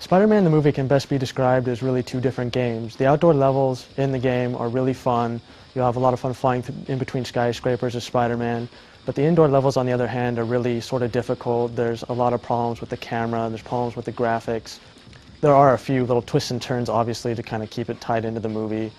Spider-Man the movie can best be described as really two different games. The outdoor levels in the game are really fun. You'll have a lot of fun flying in between skyscrapers as Spider-Man. But the indoor levels, on the other hand, are really sort of difficult. There's a lot of problems with the camera, there's problems with the graphics. There are a few little twists and turns, obviously, to kind of keep it tied into the movie.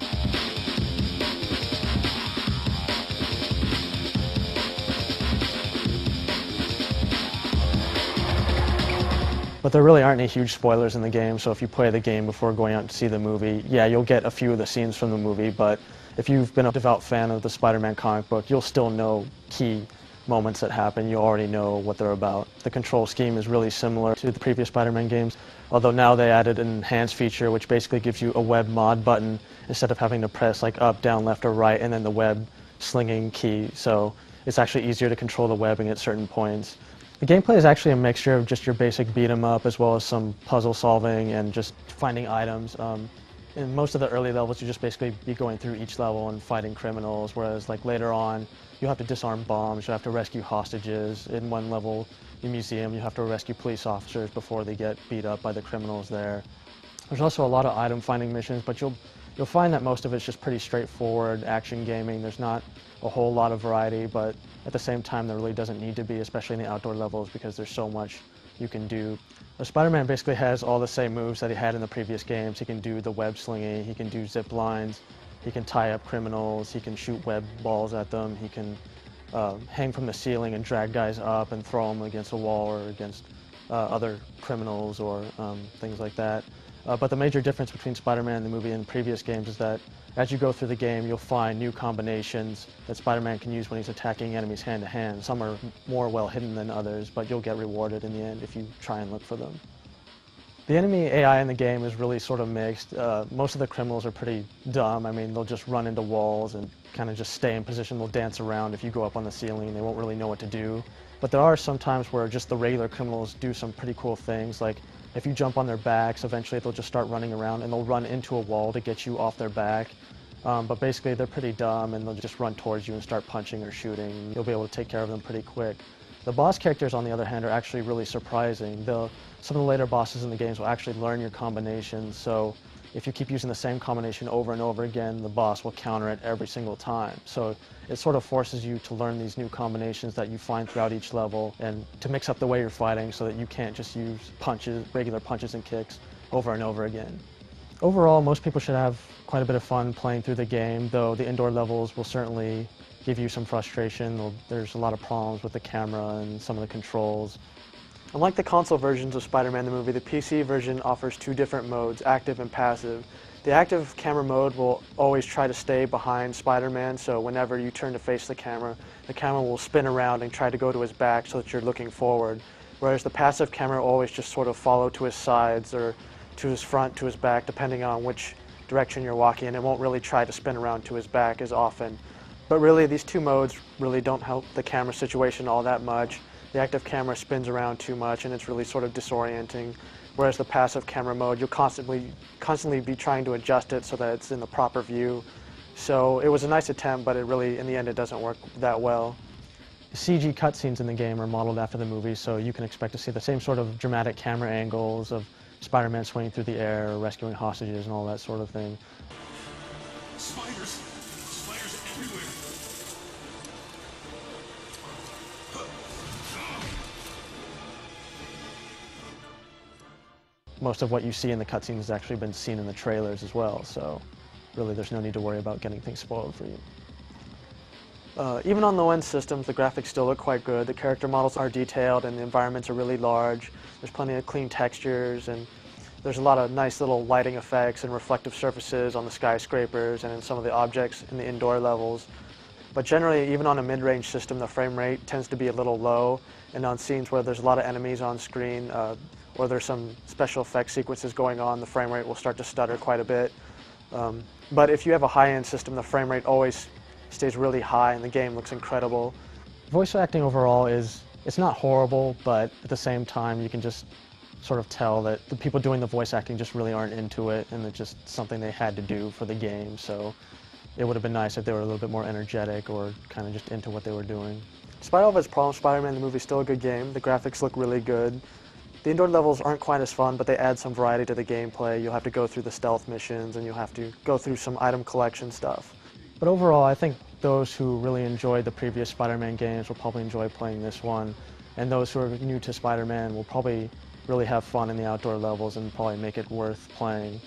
But there really aren't any huge spoilers in the game, so if you play the game before going out to see the movie, yeah, you'll get a few of the scenes from the movie, but if you've been a devout fan of the Spider-Man comic book, you'll still know key moments that happen. You already know what they're about. The control scheme is really similar to the previous Spider-Man games, although now they added an enhanced feature which basically gives you a web mod button instead of having to press like up, down, left, or right, and then the web slinging key, so it's actually easier to control the webbing at certain points. The gameplay is actually a mixture of just your basic beat 'em up as well as some puzzle solving and just finding items. In most of the early levels, you just basically be going through each level and fighting criminals, whereas like later on, you have to disarm bombs, you have to rescue hostages. In one level, the museum, you have to rescue police officers before they get beat up by the criminals there. There's also a lot of item finding missions, but you'll find that most of it's just pretty straightforward action gaming. There's not a whole lot of variety, but at the same time there really doesn't need to be, especially in the outdoor levels, because there's so much you can do. Spider-Man basically has all the same moves that he had in the previous games. He can do the web slinging, he can do zip lines, he can tie up criminals, he can shoot web balls at them, he can hang from the ceiling and drag guys up and throw them against a wall or against other criminals or things like that. But the major difference between Spider-Man the movie and previous games is that as you go through the game, you'll find new combinations that Spider-Man can use when he's attacking enemies hand-to-hand. Some are more well hidden than others, but you'll get rewarded in the end if you try and look for them. The enemy AI in the game is really sort of mixed. Most of the criminals are pretty dumb. I mean, they'll just run into walls and kind of just stay in position. They'll dance around if you go up on the ceiling. They won't really know what to do. But there are some times where just the regular criminals do some pretty cool things, like if you jump on their backs, eventually they'll just start running around and they'll run into a wall to get you off their back. But basically they're pretty dumb and they'll just run towards you and start punching or shooting. You'll be able to take care of them pretty quick. The boss characters, on the other hand, are actually really surprising. Some of the later bosses in the games will actually learn your combinations, so if you keep using the same combination over and over again, the boss will counter it every single time. So it sort of forces you to learn these new combinations that you find throughout each level and to mix up the way you're fighting so that you can't just use punches, regular punches and kicks over and over again. Overall, most people should have quite a bit of fun playing through the game, though the indoor levels will certainly give you some frustration. There's a lot of problems with the camera and some of the controls. Unlike the console versions of Spider-Man the movie, the PC version offers two different modes, active and passive. The active camera mode will always try to stay behind Spider-Man, so whenever you turn to face the camera will spin around and try to go to his back so that you're looking forward. Whereas the passive camera will always just sort of follow to his sides or to his front, to his back, depending on which direction you're walking, and it won't really try to spin around to his back as often. But really, these two modes really don't help the camera situation all that much. The active camera spins around too much and it's really sort of disorienting, whereas the passive camera mode, you'll constantly be trying to adjust it so that it's in the proper view. So it was a nice attempt, but it really, in the end, it doesn't work that well. CG cutscenes in the game are modeled after the movie, so you can expect to see the same sort of dramatic camera angles of Spider-Man swinging through the air, rescuing hostages and all that sort of thing. Spiders! Spiders everywhere! Most of what you see in the cutscenes has actually been seen in the trailers as well, so really there's no need to worry about getting things spoiled for you. Even on low-end systems, the graphics still look quite good. The character models are detailed and the environments are really large. There's plenty of clean textures and there's a lot of nice little lighting effects and reflective surfaces on the skyscrapers and in some of the objects in the indoor levels. But generally, even on a mid-range system, the frame rate tends to be a little low, and on scenes where there's a lot of enemies on screen or there's some special effects sequences going on, the frame rate will start to stutter quite a bit. But if you have a high-end system, the frame rate always stays really high and the game looks incredible. Voice acting overall it's not horrible, but at the same time you can just sort of tell that the people doing the voice acting just really aren't into it and it's just something they had to do for the game, so it would have been nice if they were a little bit more energetic or kind of just into what they were doing. Despite all of its problems, Spider-Man the movie is still a good game. The graphics look really good. The indoor levels aren't quite as fun, but they add some variety to the gameplay. You'll have to go through the stealth missions, and you'll have to go through some item collection stuff. But overall, I think those who really enjoyed the previous Spider-Man games will probably enjoy playing this one, and those who are new to Spider-Man will probably really have fun in the outdoor levels and probably make it worth playing.